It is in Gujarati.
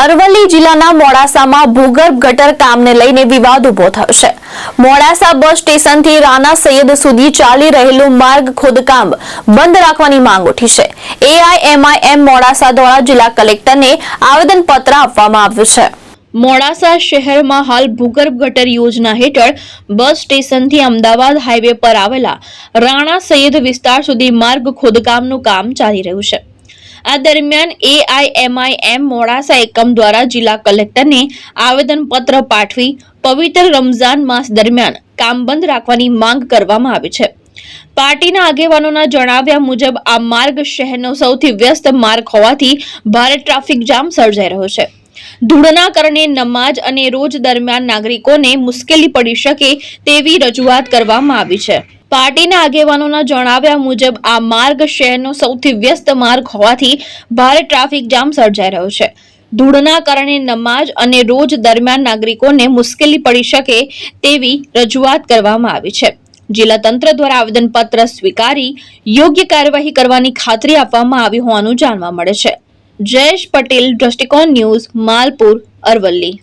અરવલ્લી જિલ્લાના મોડાસામાં ભૂગર્ભ ગટર કામને લઈને વિવાદ ઉભો થયો છે। મોડાસા બસ સ્ટેશનથી રાણા સૈયદ સુધી ચાલી રહેલું માર્ગ ખોદકામ બંધ રાખવાની માંગ ઉઠી છે। AIMIM મોડાસા દ્વારા જિલ્લા કલેક્ટરને આવેદનપત્ર આપવામાં આવ્યું છે। મોડાસા શહેરમાં હાલ ભૂગર્ભ ગટર યોજના હેઠળ બસ સ્ટેશનથી અમદાવાદ હાઈવે પર આવેલા રાણા સૈયદ વિસ્તાર સુધી માર્ગ ખોદકામનું કામ ચાલી રહ્યું છે। આ દરમિયાન AIMIM મોડાસા એકમ દ્વારા જિલ્લા કલેક્ટરને આવેદનપત્ર પાઠવી પવિત્ર રમઝાન માસ દરમિયાન કામ બંધ રાખવાની માંગ કરવામાં આવી છે। પાર્ટીના આગેવાનોના જણાવ્યા મુજબ આ માર્ગ શહેરનો સૌથી વ્યસ્ત માર્ગ હોવાથી ભારે ટ્રાફિક જામ સર્જાઈ રહ્યો છે। ધૂળના કારણે નમાજ અને રોજ દરમિયાન નાગરિકોને મુશ્કેલી પડી શકે તેવી રજૂઆત કરવામાં આવી છે। પાર્ટીના આગેવાનોના જણાવ્યા મુજબ આ માર્ગ શહેરનો સૌથી વ્યસ્ત માર્ગ હોવાથી ભારે ટ્રાફિક જામ સર્જાઈ રહ્યો છે। ધૂળના કારણે નમાજ અને રોજ દરમિયાન નાગરિકોને મુશ્કેલી પડી શકે તેવી રજૂઆત કરવામાં આવી છે। જિલ્લા તંત્ર દ્વારા આવેદનપત્ર સ્વીકારી યોગ્ય કાર્યવાહી કરવાની ખાતરી આપવામાં આવી હોવાનું જાણવા મળે છે। જયેશ પટેલ, દ્રષ્ટિકોણ ન્યૂઝ, માલપુર, અરવલ્લી।